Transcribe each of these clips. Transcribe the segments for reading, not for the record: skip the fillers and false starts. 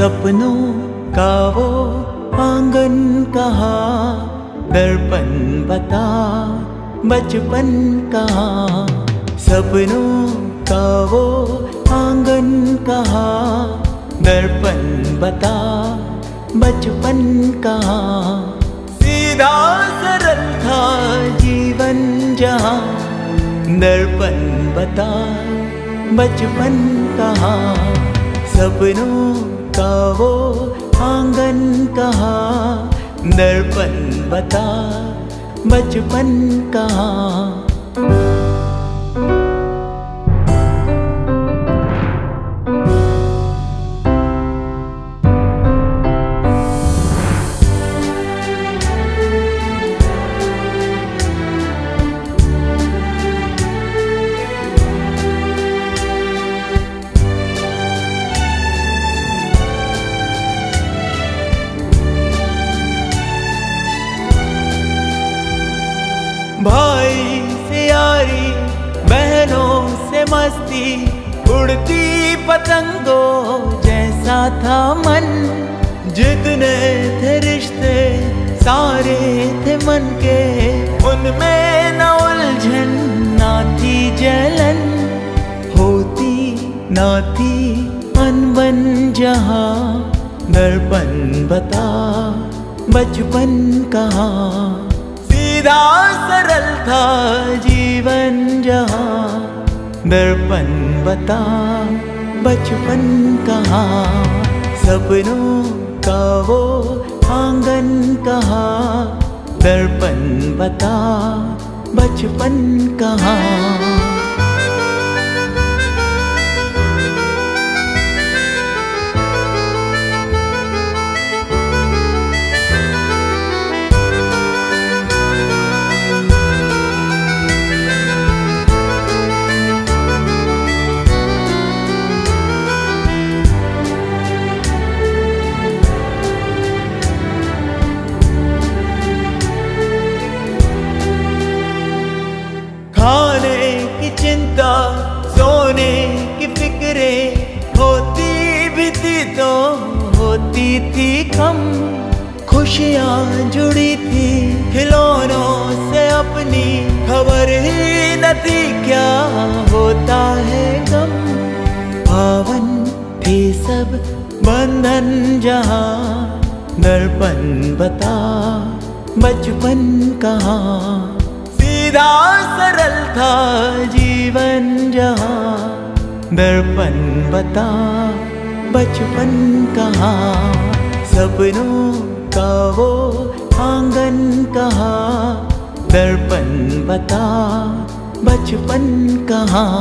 सपनों का वो आंगन कहाँ, दर्पण बता बचपन कहाँ। सपनों का वो आंगन कहाँ, दर्पण बता बचपन कहाँ। सीधा सरल था जीवन जहाँ, दर्पण बता बचपन कहाँ। सपनों का वो आंगन कहाँ, दर्पण बता बचपन कहाँ। भाई से यारी, बहनों से मस्ती, उड़ती पतंगों जैसा था मन। जितने थे रिश्ते सारे थे मन के, उनमें न उलझन ना थी जलन। होती ना थी अनबन जहाँ, दर्पण बता बचपन कहाँ। सीधा सरल था जीवन जहाँ, दर्पण बता बचपन कहाँ। सपनों का वो आंगन कहाँ, दर्पण बता बचपन कहाँ। खाने की चिंता, सोने की फिक्रे, होती भी थी तो होती थी कम। खुशियाँ जुड़ी थी खिलौनों से अपनी, खबर ही न थी क्या होता है गम। पावन थे सब बंधन जहाँ, दर्पण बता बचपन कहाँ। सीधा सरल था जीवन जहाँ, दर्पण बता बचपन कहाँ। सपनों का वो आंगन कहाँ, दर्पण बता बचपन कहाँ।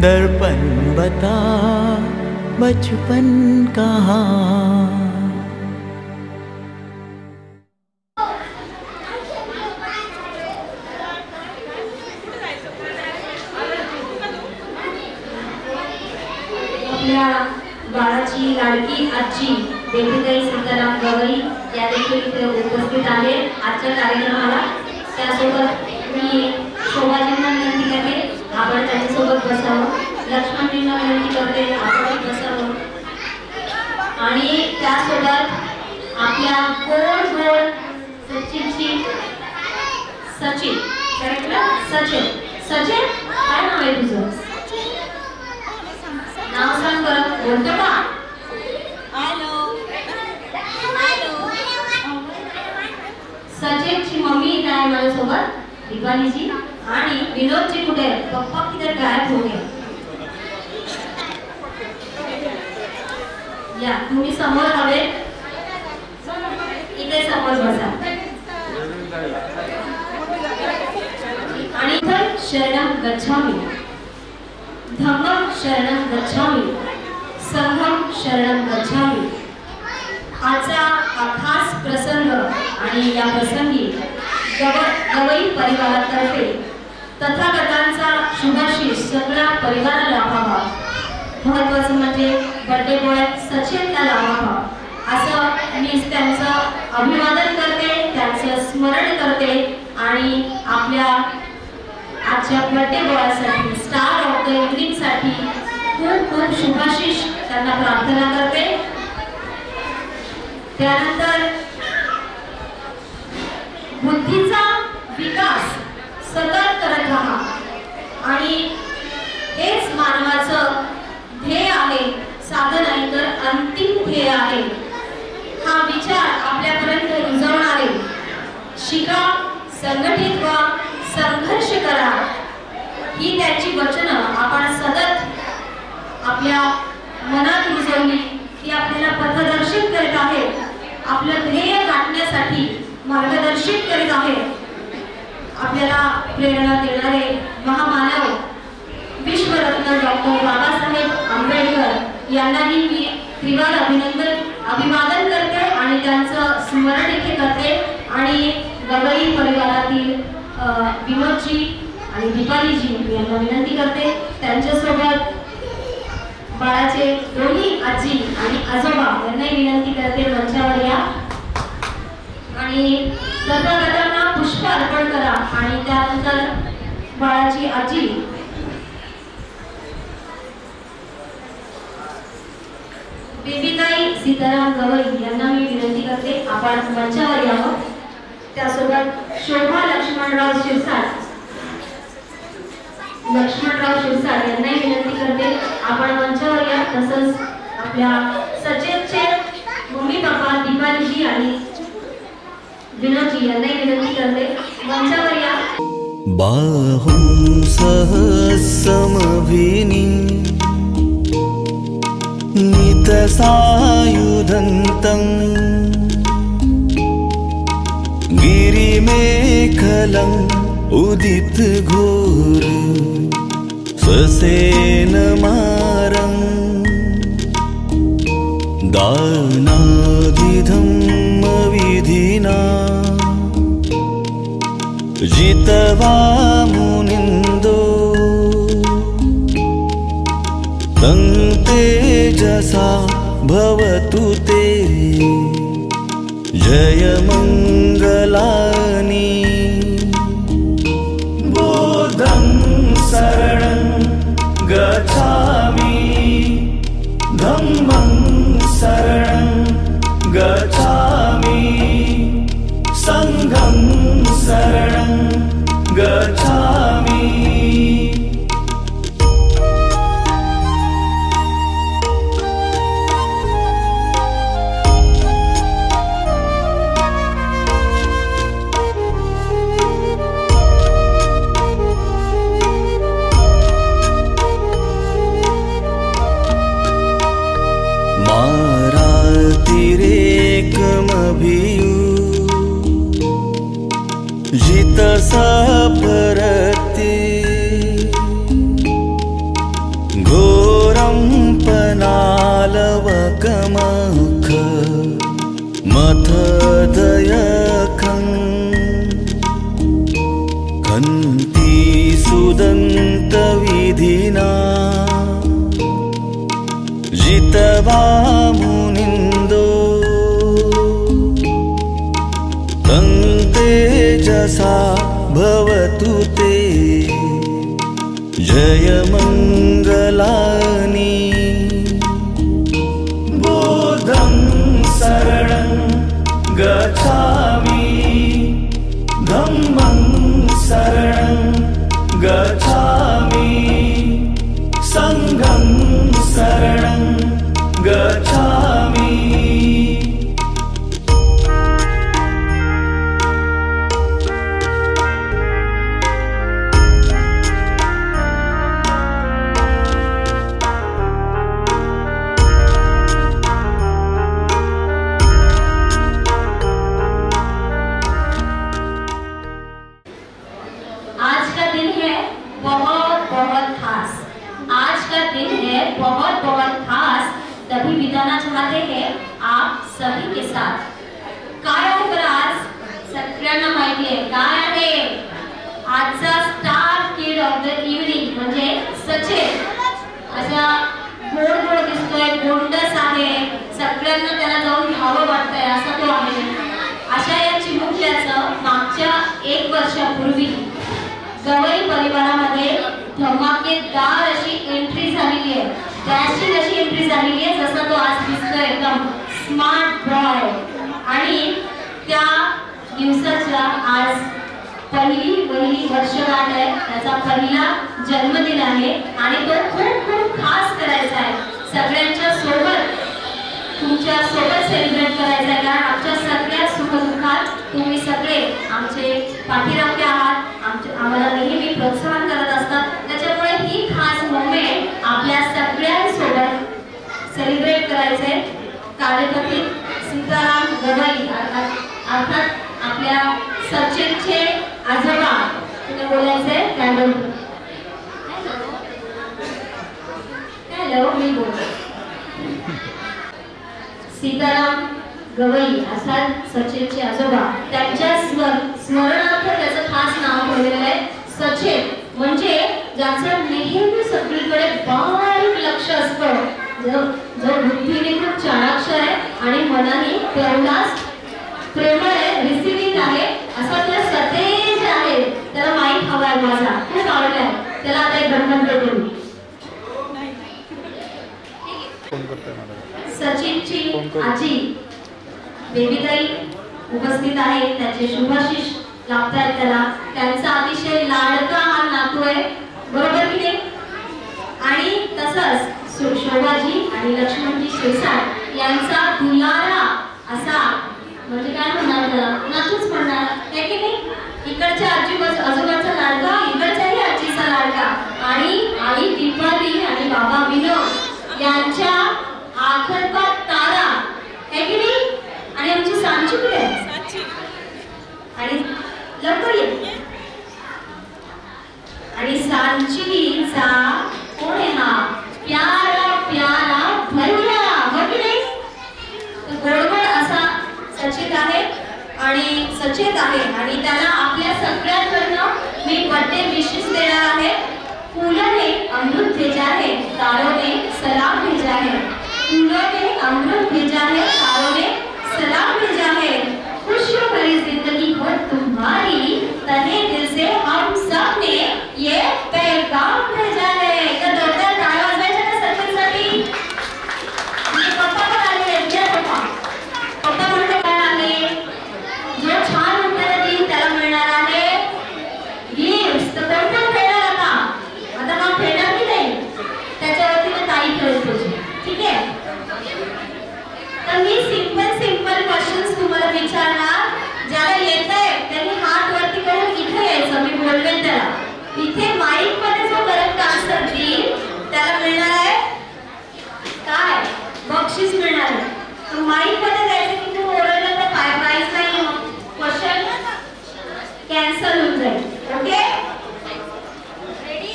दर्पण बता बचपन कहाँ। बाळाची लाडकी आजी देवीताई सीताराम गवई या देखील इथे उपस्थित आहेत आजच्या कार्यक्रमाला। त्यासोबत मी शोभाजींना विनंती करते आपण त्यांच्यासोबत बसावं, लक्ष्मणजींना विनंती करते आपण बसावं आणि त्यासोबत आपल्या गोड गोड सचिनची सचिन करेक्ट ना? सचिन सचिन काय नाव आहे तुझं? नाव सांग परत, बोलतो का? Hello hello. सचिनची मम्मी इथे आहे माझ्यासोबत, दीपालीजी, आणि विनोदजी कुठे आहे? पप्पा किधर गायब हो गए? या तुम्ही समोर हवे, इथे समोर बसा। आणि इथं शरणं गच्छामि, धम्मं शरणं गच्छामि, संघं शरणं गच्छामि। आजचा हा खास प्रसंग आणि या प्रसंगी गवई परिवारातर्फे तथागतांचा शुभाशीष सगळ्या परिवाराला लाभावा। महत्त्वाचं म्हणजे बर्थडे बॉय सचिनला लाभावा असं मी त्यांचं अभिवादन करते, त्यांचं स्मरण करते आणि आपल्या आजच्या बर्थडे बॉयसाठी स्टार ऑफ द इव्हनिंगसाठी खूप खूप शुभाशीष त्यांना प्रार्थना करते। त्यानंतर बुद्धीचा विकास सतत करत राहा आणि हेच मानवाचं ध्येय आहे, साधन आहे तर अंतिम ध्येय आहे। हा विचार आपल्यापर्यंत रुजवणारे शिका, संघटित व्हा, संघर्ष करा ही त्याची वचनं आपण सतत आपल्या मनात रुजवली की आपल्याला पथदर्शित करीत आहे, आपलं ध्येय गाठण्यासाठी मार्गदर्शित करीत आहे। आपल्याला प्रेरणा देणारे महामानव विश्वरत्न डॉक्टर बाबासाहेब आंबेडकर यांनाही मी त्रिवार अभिवादन करते आणि त्यांचं स्मरण इथे करते आणि गवई परिवारातील विनोदजी आणि दीपालीजी यांना विनंती करते त्यांच्यासोबत बाळाचे दोन्ही आजी आणि आजोबा यांनाही विनंती करते मंचावर या आणि गदागदांना पुष्प अर्पण करा आणि त्यानंतर बाळाची आजी बेबीताई सीताराम गवई यांना मी विनंती करते आपण मंचावर यावं। त्यासोबत शोभा लक्ष्मणराव शिरसाट यांनाही विनंती करते आपण मंचावर या। तसंच आपल्या सचेतचे मम्मी पप्पा दीपालीजी आणि विनोदजी यांनाही विनंती करते मंचावर या। बाहुं सहस्रमभिनी नितसायुधन्तं गिरिमेखलं उदितघोर ससेनमारं दानादिधम्मविधिना जितवा मुनिन्दो तं तेजसा भवतु ते जयमङ्गलानि बुद्धं शरणं गच्छामि धम्मं शरणं गच्छामि संघं शरणं गच्छामि। जितसपरते घोरं पनालवकमख मथदयखं खन्ति सुदन्तविधिना जितवा मुनिन्दो तं तेजसा भवतु ते जयमङ्गलानि बुद्धं शरणं गच्छामि धम्मं शरणं गच्छामि संघं शरणं गच्छामि। तभी बिताना चाहते हैं आप सभी के साथ। काय आहे बरं आज सगळ्यांना माहिती आहे काय आहे आजचा star kid of the evening म्हणजे सचिन असा गोड गोड दिसतोय, गोंडस आहे, सगळ्यांना त्याला जाऊन घ्यावं वाटतंय असा तो आहे। अशा या चिमुकल्याचं मागच्या 1 वर्षापूर्वी गवई परिवारामध्ये धमाकेदार अशी एंट्री झालेली आहे, डॅशिंग अशी एंट्री झालेली आहे, जसा तो आज दिसतोय एकदम स्मार्ट बॉय. आणि त्या दिवसाच्या आज पहिली वर्षगाठ आहे, त्याचा पहिला जन्मदिन आहे आणि तो खूप खूप खास करायचा आहे. सगळ्यांच्या सोबत तुमच्या सोबत सेलिब्रेट करायचं आहे, कारण आमच्या सगळ्या सुखदुःखात तुम्ही सगळे आमचे पाठीराखे आहात, आम्हाला नेहमी प्रोत्साहन करत असतात. त्याच्यामुळे ही खास मोमेंट आपल्या सगळ्यांसोबत सेलिब्रेट करायचे. कार्यकर्ते सीताराम गवई अर्थात आपल्या सचिनचे आजोबा तुम्ही बोलायचे. हॅलो, मी बोलते. सीताराम गवई अर्थात सचिनचे आजोबा, त्यांच्या स्मरणार्थ त्याचं खास नाव ठेवलेलं आहे सचिन. म्हणजे ज्याचं नेहमी सगळीकडे बारीक लक्ष असतं, जो बुद्धीने खूप चाणाक्ष आहे आणि मनाने तेवढाच प्रेमळ आहे, रिसिव्हिंग आहे, असा तो सतेज आहे. त्याला माईक हवा आहे माझा, खूप आवडलाय त्याला. आता एक गणपण देतो. सचिनची आजी बेबीताई उपस्थित आहे, त्याचे शुभाशीष लाभतायत त्याला. त्यांचा अतिशय लाडका हा नातू आहे, बरोबर की नाही? आणि तसंच शोभाजी आणि लक्ष्मणजी शिरसाट यांचा दुलारा असा, म्हणजे काय म्हणणार त्याला, नातूच म्हणणार आहे की नाही? इकडच्या आजोबाचा लाडका, इकडच्याही आजीचा लाडका. आणि आई दीपाली आणि बाबा विनोद यांच्या आखडका तारा आहे की नाही? आणि आमची सांची कुठे आहे? आणि लवकर ये. आणि सांचीचा कोण आहे हा? प्यारा प्यारा भैया, हो की नाही? गोडगोड असा सचित आहे आणि त्याला आपल्या सगळ्यांकडनं मी बर्थडे विशेष देणार आहे. फुलाने अमृत भेजा है, तारों ने सलाम भेजा है. फूलों ने अमृत भेजा है, तारों ने सलाम भेजा है. खुशियों भरी जिंदगी हो तुम्हारी, तहे दिल से हम सब ने ये पैगाम भेजा है. तर जोरदार टाळ्या वाजवायच्या ना सचिनसाठी. पप्पा पण आले, पप्पा म्हणते काय आले, जो छान उत्तर देईल त्याला मिळणार आहे गिफ्ट. तर कोण खेळणार आता? आता मग खेळणार की नाही? त्याच्यावरती मी ताई खेळतो, ठीक आहे? तर मी सिंपल क्वेश्चन्स तुम्हाला विचारणार. ज्याला येतंय त्यांनी हात वरती करून इथे यायचं, मी बोलवेन त्याला. इथे माईक मध्ये जो करेक्ट आन्सर देईल त्याला मिळणार आहे काय? बक्षीस मिळणार आहे. तर माईक मध्ये जायचं की तू ओरडलं तर काय प्राइस नाही, क्वेश्चन कॅन्सल होऊन जाईल. Okay, ready?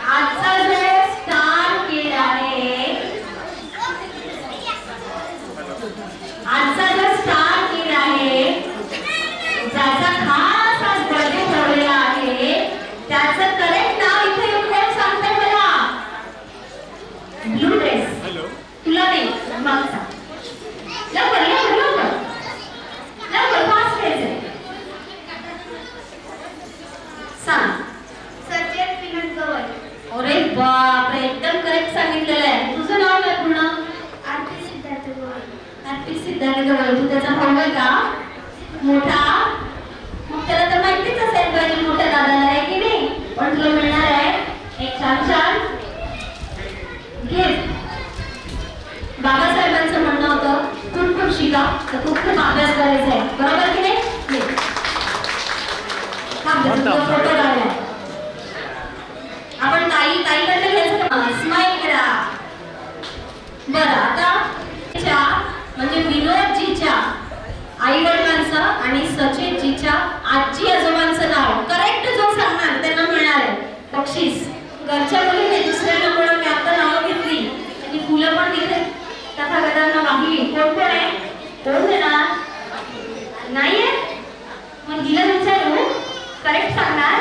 आजचा जो स्टार किड आहे, ज्याचा खास आज बर्थडे ठरलेला आहे, त्याचं करेक्ट नाव इथे येऊन कोण सांगतंय मला? Blue dress. तुला नाही, मग सांग. लवकर फास्ट व्हायचंय. सांग. सचिन विनोद गवई. अरे बापरे, एकदम करेक्ट सांगितलेलं आहे. तुझं नाव काय पूर्ण? आरती सिद्धार्थ गवई. आरती सिद्धार्थ गवई. तू त्याचा भाऊ आहे का? मोठा? मग त्याला तर माहितीच असेल पाहिजे मोठ्या दादाला, आहे की नाही? पण तुला मिळणार आहे एक छान गिफ्ट. बाबासाहेबांचं म्हणणं होतं खूप शिका, तर खूप अभ्यास करायचा आहे, बरोबर की नाही? फोटो काढलाय आपण. ताईकडे घ्यायचं, स्माइल करा. बरं, आता म्हणजे विनोदजीच्या आई वडिलांचं आणि सचिनजीच्या आजी आजोबांचं नाव करेक्ट जो सांगणार त्यांना मिळणार आहे बक्षीस. घरच्या मुलीने दुसऱ्यांना म्हणून मी आता नावं घेतली आणि फुलं पण तिथे तथागतांना वाहिली. कोण आहे? कोण देणार? नाहीये? मग हिला विचारू, करेक्ट सांगणार.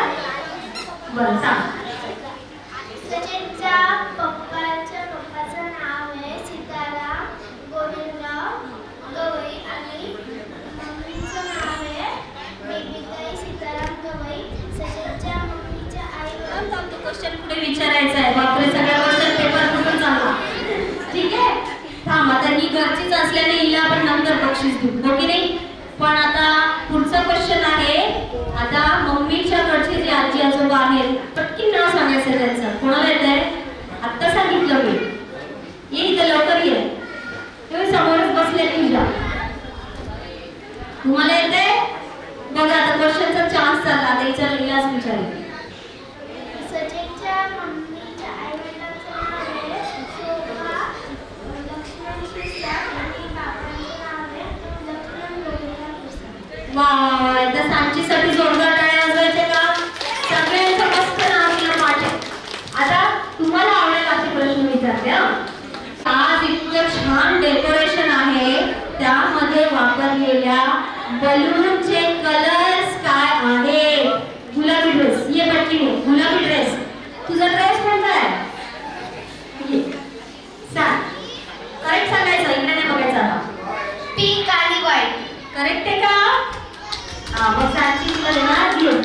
बरं सांग. सचिनच्या पप्पाचं नाव आहे सीताराम गोविंदराव गवई आणि मम्मीचं नाव आहे बेबीताई वा तर सांचीसाठी जोरदार टाळ्या वाजवायचे का? सगळ्यांचं मस्त नाव दिलं पाठ आहे. आता तुम्हाला आवडेल असे प्रश्न विचारते. आज इतकं छान डेकोरेशन आहे, त्यामध्ये वापरलेल्या बलूनचे कलर्स काय आहेत? गुलाबी ड्रेस, ये पटकीने गुलाबी ड्रेस. तुझा ड्रेस कोणता आहे? सांग. करेक्ट सांगायचं, इकडे नाही बघायचं आता. पिंक आणि व्हाईट. करेक्ट आहे का? हा मग सांची तुला देणार घेऊन.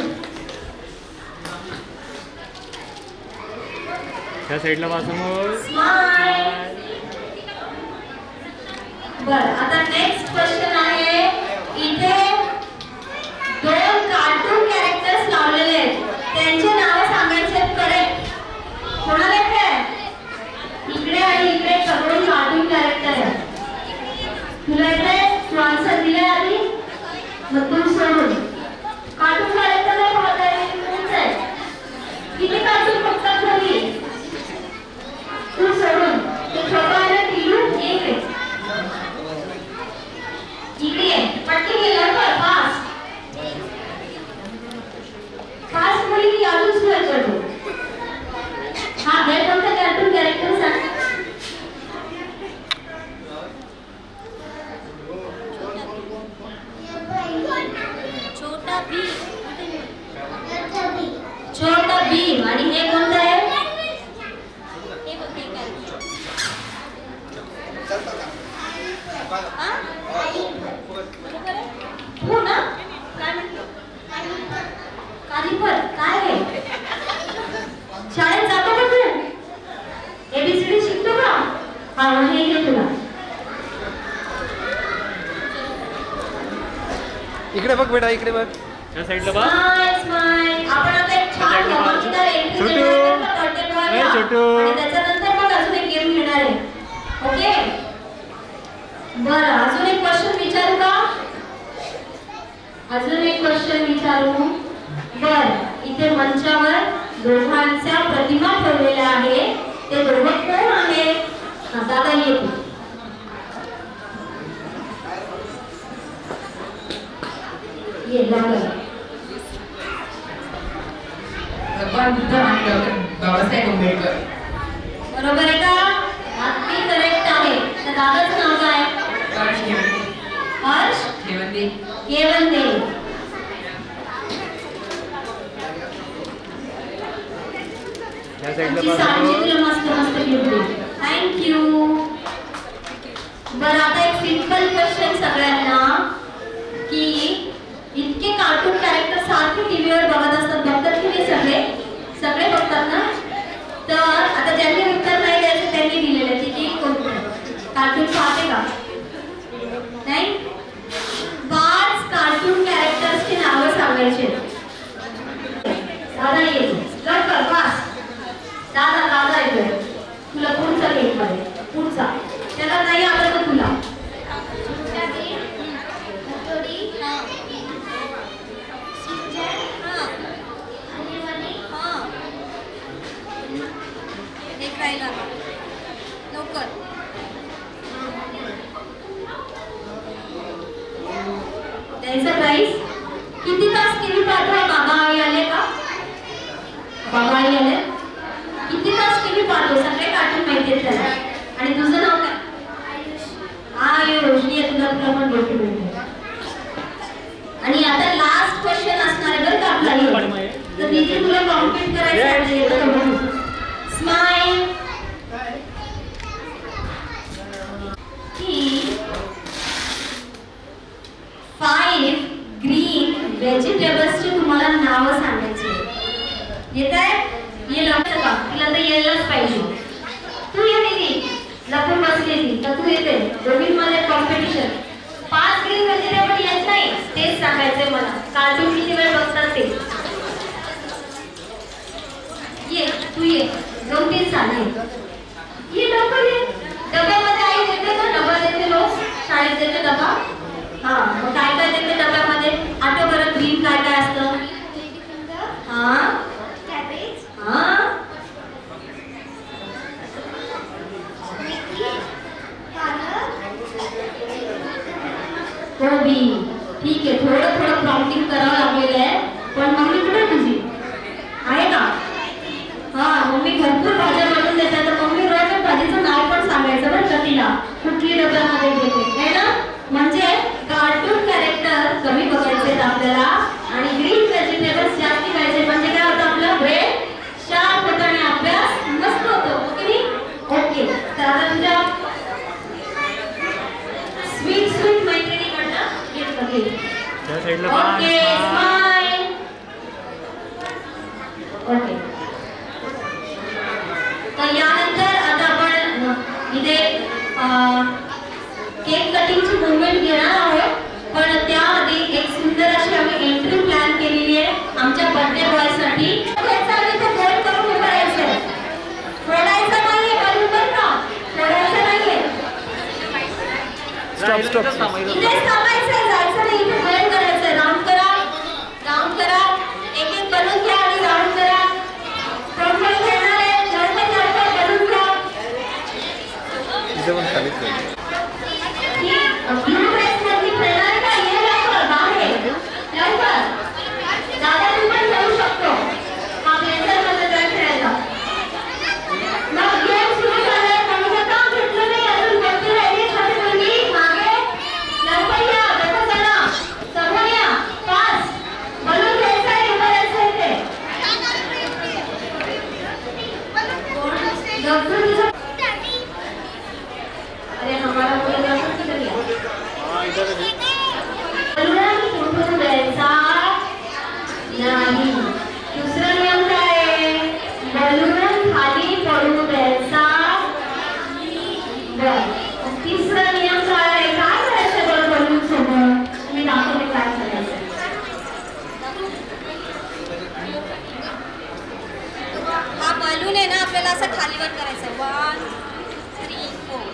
त्या साईडला वाचून स्माइल. बरं आता नेक्स्ट क्वेश्चन आहे. इथे 2 कार्टून कॅरेक्टर्स लावलेले आहेत, त्यांचे नाव सांगायचे आहेत. करेक्ट. कोणाला येते? इकडे आणि इकडे 2 कार्टून कॅरेक्टर आहेत. तुला येते? तू आन्सर दिलाय आधी, मग तू सोडून कार्टून कॅरेक्टर नाही पाहत आहे. कोणचं आहे? किती कार्टून बघतात घरी? तू सोडून ते छोटा आहे ना टिलू, इकडे इकडे पटकन ये लवकर. फास्ट फास्ट मुली अजून सुरू करतो. हा हे कोणतं कार्टून कॅरेक्टर सांग. छोटा भीम. आणि हे कोणतं आहे? हो ना? काय म्हटलं? कालीपर. काय आहे? शाळेत जातो का तू? एबीसीडी शिकतो का? हा हे घे तुला. इकडे बघ बेटा, इकडे बघ. त्या साईडला बघ. स्माइल. आपण आता एक छान गमतीदार एंट्री देणार आहोत बर्थडे बॉयला. आणि त्याच्यानंतर मग अजून एक गेम घेणार आहे. ओके. बरं अजून एक क्वेश्चन विचारू का? अजून एक क्वेश्चन विचारू. बरं इथे मंचावर दोघांच्या प्रतिमा ठेवलेल्या आहे. ते दोघं कोण आहेत? दादा येतो. ये लागलं. भगवान बुद्ध आणि डॉक्टर बाबासाहेब आंबेडकर. बरोबर आहे का? अगदी करेक्ट आहे. तर दादाचं नाव काय? हर्ष घेवंदे. हर्ष घेवंदे. घेवंदे. त्या साईडला तुला वाचून. मस्त मस्त गिफ्ट. थँक्यू. बरं आता एक सिंपल क्वेश्चन सगळ्यांना, की इतके कार्टून कॅरेक्टर सारखे टीव्हीवर बघत असतात, बघतात की नाही? सगळे सगळे बघतात ना? तर आता ज्यांनी उत्तर नाही द्यायचं त्यांनी दिलेलं आहे की कोणतं कार्टून पाहते का? नाही. 5 कार्टून कॅरेक्टर्सची नावं सांगायची. दादा येतो लवकर फास्ट. दादा दादा येतोय. तुला पुढचा गेम मध्ये पुढचा त्याला नाही आवडत तर तुला. एक राहिला लवकर. द्यायचं प्राईस. किती तास टीव्ही पाहतोय? बाबा आई आले का? बाबा आई आले. किती तास टीव्ही पाहतो? सगळे कार्टून माहिती आहेत त्याला. आणि तुझं नाव काय? आयुष. ये तुला तुला पण गोष्टी मिळते. आणि आता लास्ट क्वेश्चन असणार आहे बरं का आपल्याला. तर दीदी तुला कॉम्प्लीट करायचं आहे. स्माइल. की 5 ग्रीन व्हेजिटेबल्सची तुम्हाला नावं सांगायची. येत आहे? ये लवकर का? तुला तर यायलाच पाहिजे. तू ये दीदी. लपून बसलेली तर तू येते. दोघींमध्ये कॉम्पिटिशन. 5 ग्रीन व्हेजिटेबल येत नाही तेच सांगायचंय मला. कार्टून किती वेळ बघतात ते. ये तू ये. 2-3 सांगे. ये लवकर ये. डब्यामध्ये आई देते ना? डबा देते रोज शाळेत देते डबा. हा मग काय काय देते डब्यामध्ये? आठव बरं ग्रीन काय काय असतं? हा कॅबेज. हा पालक. कोबी. ठीक आहे, थोडं थोडं प्रॉम्प्टिंग करावं लागलेलं आहे. पण मम्मी कुठे तुझी आहे का? हा, मम्मी भरपूर भाज्या बनवून देतात. तर मम्मी रोज भाजीचं नाव पण सांगायचं बरं का तिला, कुठली डब्यामध्ये देते आहे ना. म्हणजे कार्टून कॅरेक्टर कमी बघायचे आपल्याला आणि ग्रीन व्हेजिटेबल्स जास्ती खायचे. म्हणजे काय होतं, आपलं ब्रेन शार्प होतं आणि अभ्यास मस्त होतो. ओके नाही? ओके. तर आता तुझ्या स्वीट स्वीट मैत्रिणीकडनं घेतलं घे. Okay, smile. ओके. तर यानंतर आता आपण इथे केक कटिंगची मुवमेंट घेणार आहोत. पण त्याआधी एक सुंदर अशी आम्ही एंट्री प्लॅन केलेली आहे आमच्या बर्थडे बॉयसाठी. त्याचा आधी तो गोल करून उभं राहायचं. फोडायचं नाहीये बलून बरं का, फोडायचं नाहीये. स्टॉप इथेच थांबायचंय, जायचं नाही. इथे गोल करायचंय. राऊंड करा, राऊंड करा. एक एक बलून घ्या आणि राऊंड करा. थोडं खेळणार आहे, लवकर बलून घ्या. इथे पण खालीच ब्लू ड्रेस मध्ये खेळणार का? ये लवकर बाहेर, लवकर. दादा तू पण जाऊ शकतो. हा ब्लेझर मध्ये जाय खेळायला. मग गेम सुरू झालाय. कोणी काम घेतलं नाही अजून. कोणती राहिली छोटी मुलगी मागे? लवकर या, बघा चला, समोर या, फास्ट. बलून घ्यायचंय, उभं राहायचंय ते. डॉक्टर तुझं अरे हमारा मुलगा किधर गया? बलून फुटून द्यायचा नाही. दुसरा नियम काय आहे? बलून खाली पडू द्यायचा. बरं. तिसरा नियम काय आहे? काय करायचं बरं बलून सोबत? मी दाखवते काय करायचं. हा बलून आहे ना, आपल्याला असं खालीवर करायचं. 1 3 4.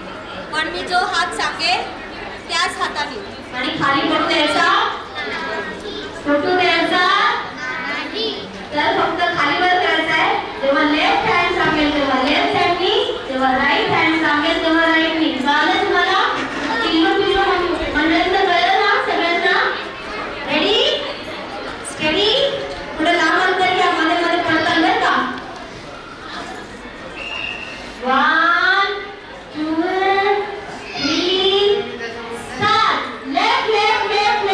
पण मी जो हात सांगेल त्याच हाताने आणि खाली पडू द्यायचा, फुटू द्यायचा. तर फक्त खालीवर करायचं आहे. जेव्हा लेफ्ट हँड सांगेल तेव्हा लेफ्ट हँडनी, जेव्हा राईट हँड सांगेल तेव्हा राईटनी. चालेल तुम्हाला? पिल्लू पिल्लू मंडळींचं कळलं ना सगळ्यांना? Ready steady. पुढे लांब अंतर घ्या, मध्ये मध्ये पडतात बरं का. 1 2 3 स्टार्ट. लेफ्ट लेफ्ट लेफ्ट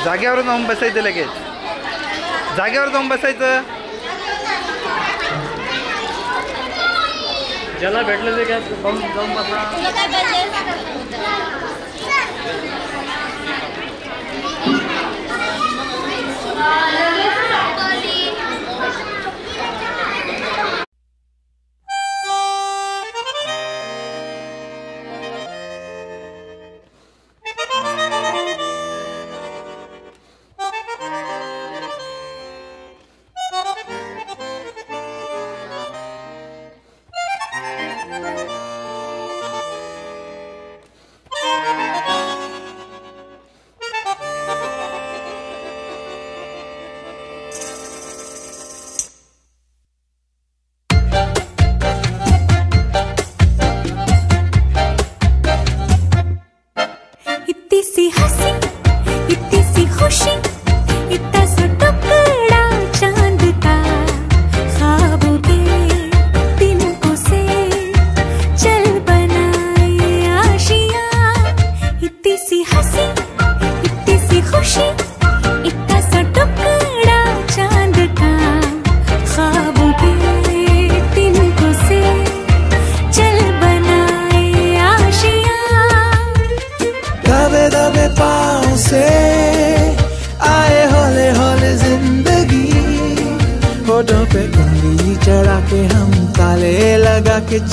जागेवर जाऊन बसायचं लगेच. जागेवर जाऊन बसायचं. ज्याला भेटलं ते काय जाऊन बसा.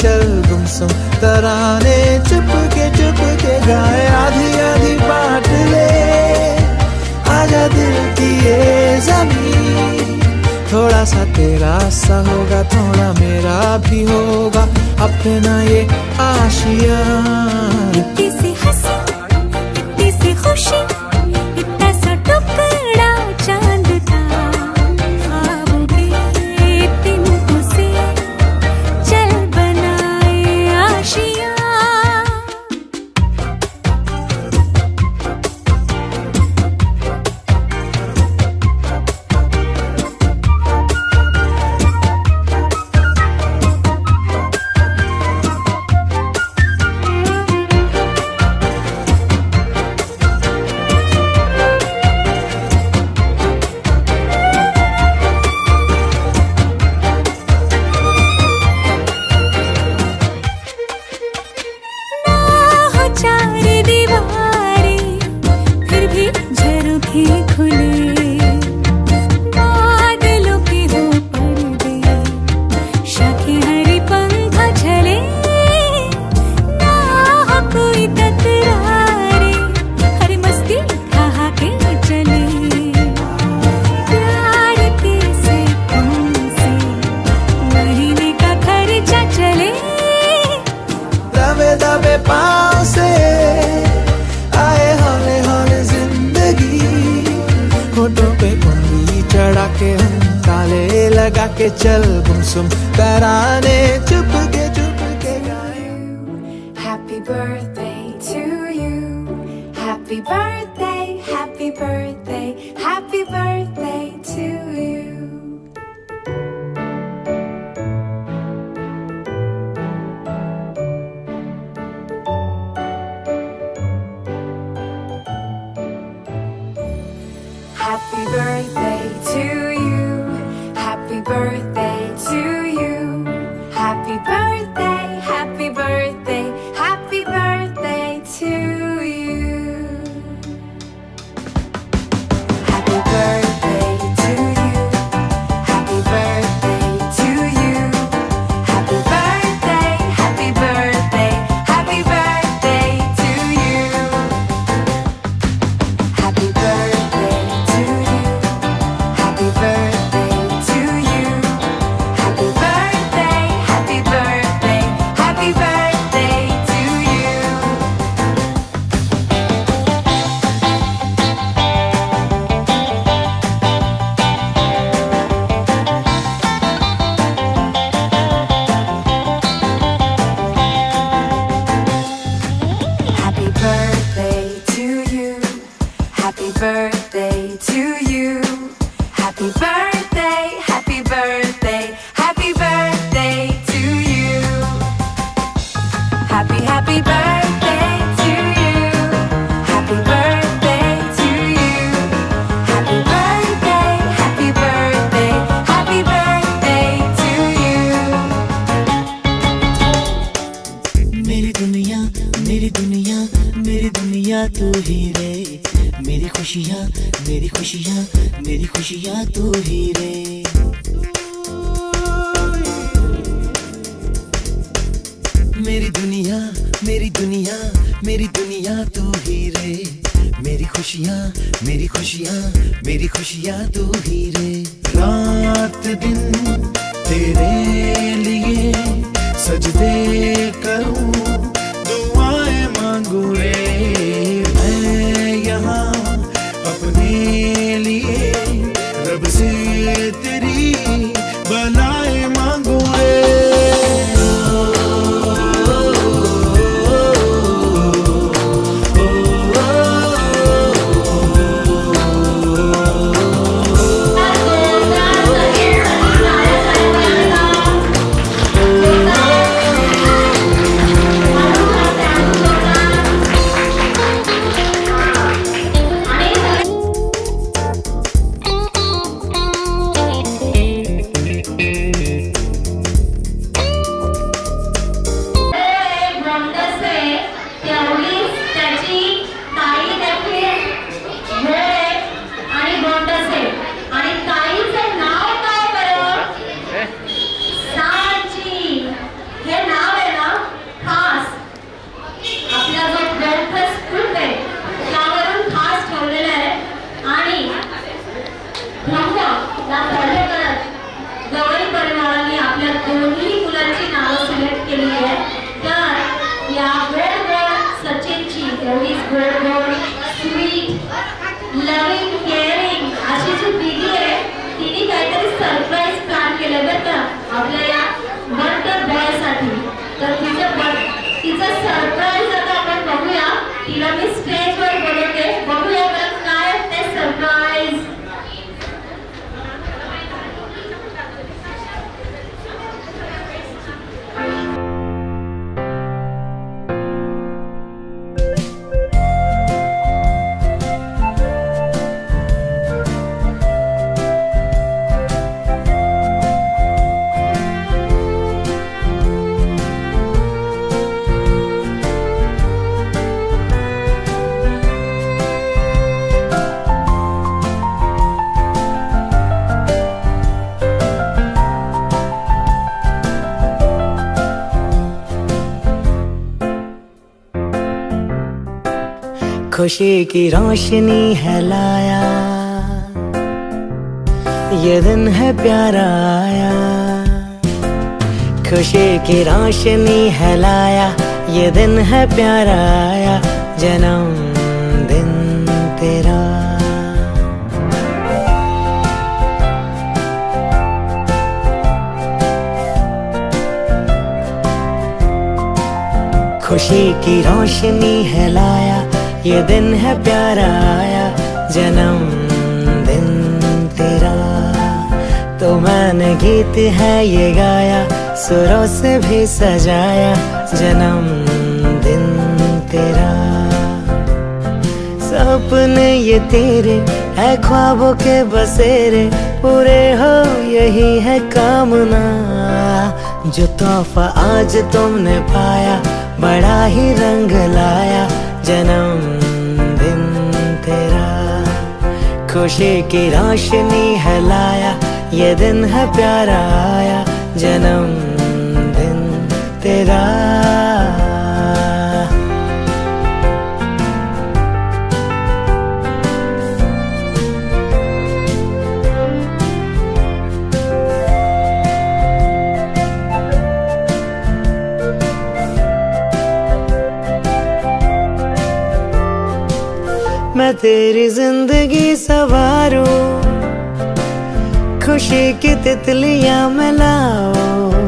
चल गुमसुम तराने चुप के गाए आधी आधी बांट ले आजा दिल की ये ज़मीन थोड़ा सा तेरा सा होगा थोड़ा मेरा भी होगा अपना ये आशिया इतनी सी हंसी इतनी सी खुशी इतना सा टुकड़ा चांद का ख्वाबों के तिनकों से चल बनाए आशिया के चल गुमसुम तराने चुप के गाए Happy birthday to you Happy birthday Happy birthday Happy birthday to you Happy birthday to you Happy birthday to you Happy birthday Happy birthday Happy birthday to you Happy birthday to you Happy birthday to you Happy birthday Happy birthday Happy birthday to you Happy birthday to you मेरी दुनिया तू ही रे, मेरी खुशियाँ मेरी खुशियाँ मेरी खुशियाँ तू ही रे। मेरी दुनिया मेरी दुनिया मेरी दुनिया तू ही रे, मेरी खुशियाँ मेरी खुशियाँ मेरी खुशियाँ तू ही रे। रात दिन तेरे लिए सजदे करूं, दुआएं मांगू रे। मैं यहाँ अपने लिए रब से तेरी भलाई मांगू रे। गवळी परिवाराने आपल्या दोन्ही मुलांची नावं सिलेक्ट केली आहे। तर या गोड सचिनची एवढीच गोड स्वीट लव्हिंग केअरिंग अशी जी दिदी आहे तिने काहीतरी सरप्राईज प्लॅन केलं बरं का आपल्या या बर्थडे बॉयसाठी। तर तिचं सरप्राईज आता आपण बघूया। तिला मी स्टेजवर बोलवते, बघूया बरं काय ते सरप्राईज। खुशी की रोशनी है लाया, ये दिन है प्यारा आया। खुशी की रोशनी है लाया, ये दिन है प्यारा आया। जन्मदिन तेरा खुशी की रोशनी है लाया, ये दिन है प्यारा आया। जन्मदिन तेरा तो मैंने गीत है ये गाया, सुरों से भी सजाया। जन्मदिन तेरा सपने ये तेरे है ख्वाबों के बसेरे, पूरे हो यही है कामना। जो तोहफा आज तुमने पाया बड़ा ही रंग लाया। जन्मदिन तेरा खुशी की रोशनी है लाया, ये दिन है प्यारा आया। जन्मदिन तेरा मैं तेरी जिंदगी संवारूं, खुशी की तितलियां मैं लाऊं,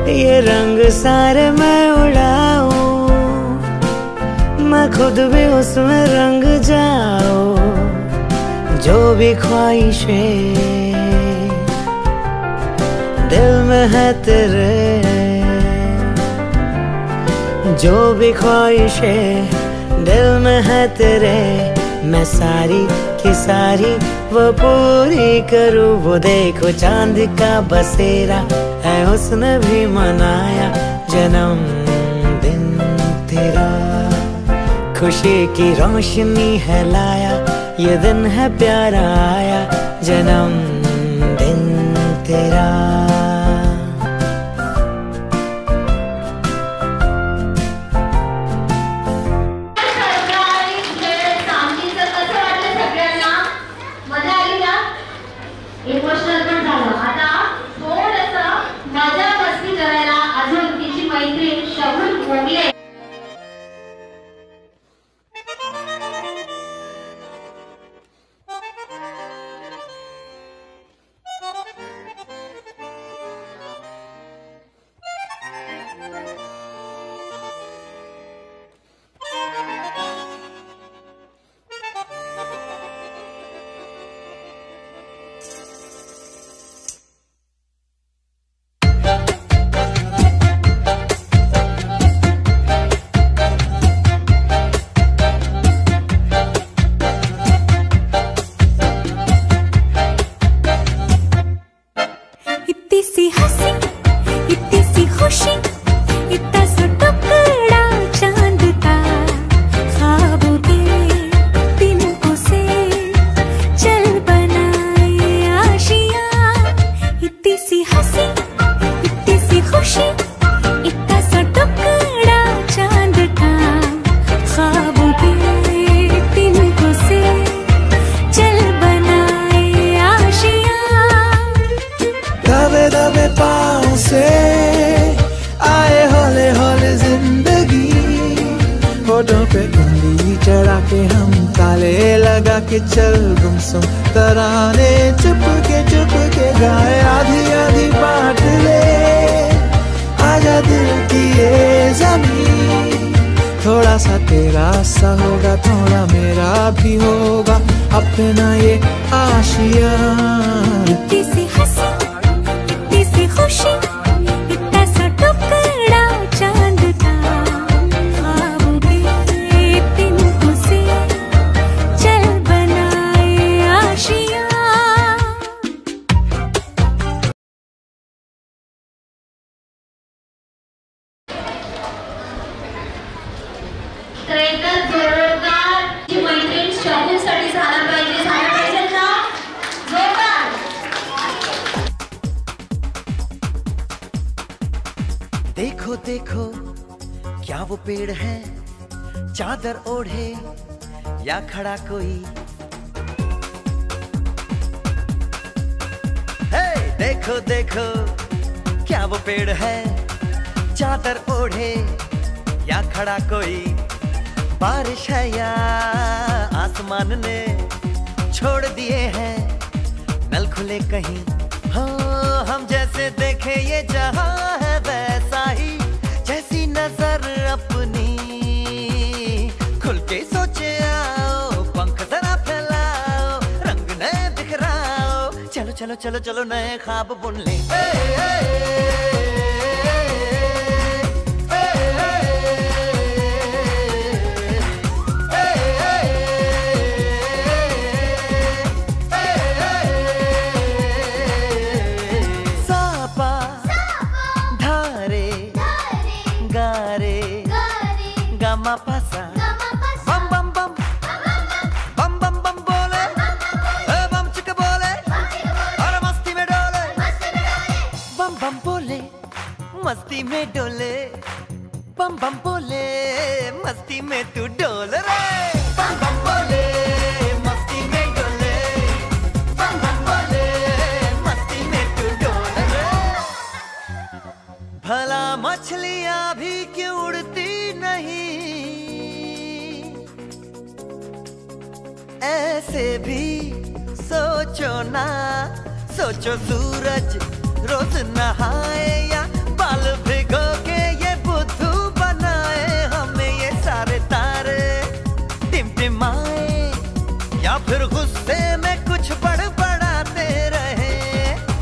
ये रंग सारे मैं उड़ाऊं, मैं खुद भी उसमें रंग जाऊं। जो भी ख्वाहिशें दिल में है तेरे, जो भी ख्वाहिशें दिल में है तेरे, मैं सारी की सारी वो पूरी करूँ। वो देखो चांद का बसेरा है उसने भी मनाया। जन्मदिन तेरा खुशी की रोशनी है लाया, ये दिन है प्यारा आया, जन्मदिन तेरा। इमोशनल पण झालं. आता थोडंसं मजा मस्ती करायला अजून तिची मैत्रीण शगुन मोगले चढ़ा के हम ताले लगा के चल गुमसुम तराने चुप के गाए, आधी आधी बांट ले आजा दिल की ये ज़मीन। थोड़ा सा तेरा सा होगा, थोड़ा मेरा भी होगा, अपना ये आशिया। इतनी सी हंसी, इतनी सी खुशी, इतना सा टुकड़ा चांद का, देखो देखो क्या वो पेड़ है, चादर ओढ़े या खड़ा कोई। हे देखो देखो क्या वो पेड़ है, चादर ओढ़े या खड़ा कोई। बारिश है या आसमान ने छोड़ दिए हैं नल खुले कहीं। हाँ हम जैसे देखे ये जहां है वैसा ही, जैसी नजर अपनी खुल के सोचे आओ, पंख जरा फैलाओ, रंग नए बिखराओ, चलो चलो चलो चलो नए ख्वाब बुन ले। बम बम बम बम बम बम बोले, बम चिक बोले, और मस्ती में डोले, बम बम बोले मस्ती में डोले, बम बम बोले मस्ती में तू डोल रे। बम बम बोले मस्ती में डोले, बम बम बोले मस्ती में तू डोल रे। भला मछलियां भी क्यों उड़ती नहीं, ऐसे भी सोचो ना, सोचो सूरज रोज नहाए या बाल भिगो के ये बुद्धू बनाए, हमें ये सारे तारे टिमटिमाए, या फिर गुस्से में कुछ बड़बड़ाते रहे।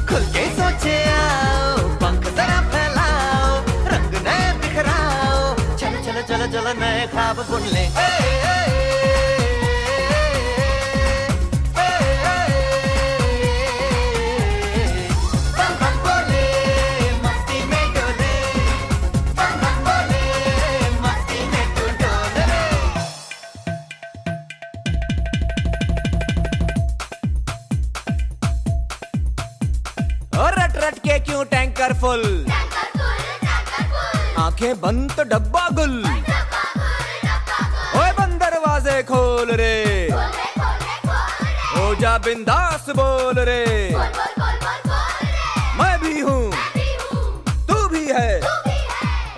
खुल के सोचे आओ, पंख जरा फैलाओ, रंग नए बिखराओ, चलो चलो चलो चलो नए ख्वाब बुन ले। टैंकर फुल, आंखें बंद तो डब्बा गुल, ओए बंद दरवाजे खोल रे, हो जा बिंदास बोल रे, मैं भी हूँ तू भी है,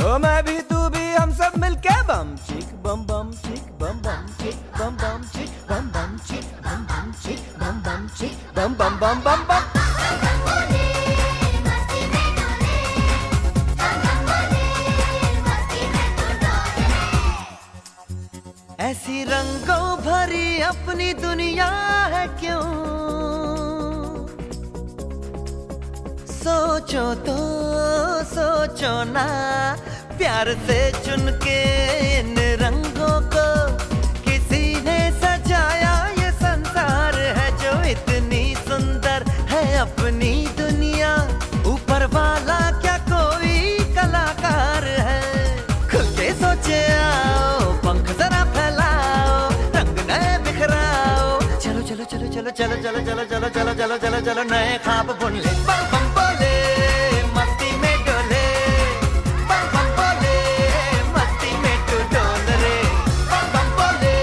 ओ मैं भी तू भी, हम सब मिलके बम चिक बम बम चिक बम बम चिक बम बम चिक बम बम चिक बम बम चिक बम बम चिक बम बम बम बम बम। ऐसी रंगों भरी अपनी दुनिया है क्यों, सोचो तो सोचो ना, प्यार से चुन के इन रंगों को किसी ने सजाया, ये संसार है जो इतनी सुंदर है अपनी दुनिया, ऊपर वाला क्या कोई कलाकार है, खुल के सोचे आओ, पंख जरा फैलाओ, रंग नए बिखराओ, चलो चलो चलो चलो चलो चलो चलो चलो चलो चलो चलो चलो नए ख्वाब बुन ले, बम बम बोले मस्ती में डोले, बम बम बोले मस्ती में तू डोल रे, बम बम बोले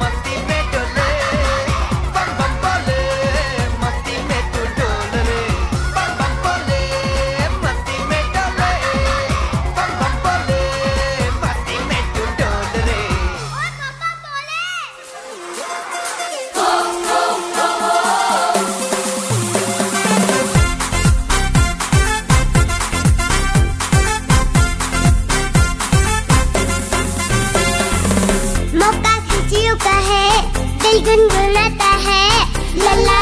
मस्ती में डोले, बम बम बोले मस्ती में तू डोल रे, बम बम बोले मस्ती में डोले, बम बम बोले मस्ती में तू डोल रे। मौका खिंचियों का है, दिल गुनगुनाता है, लल्ला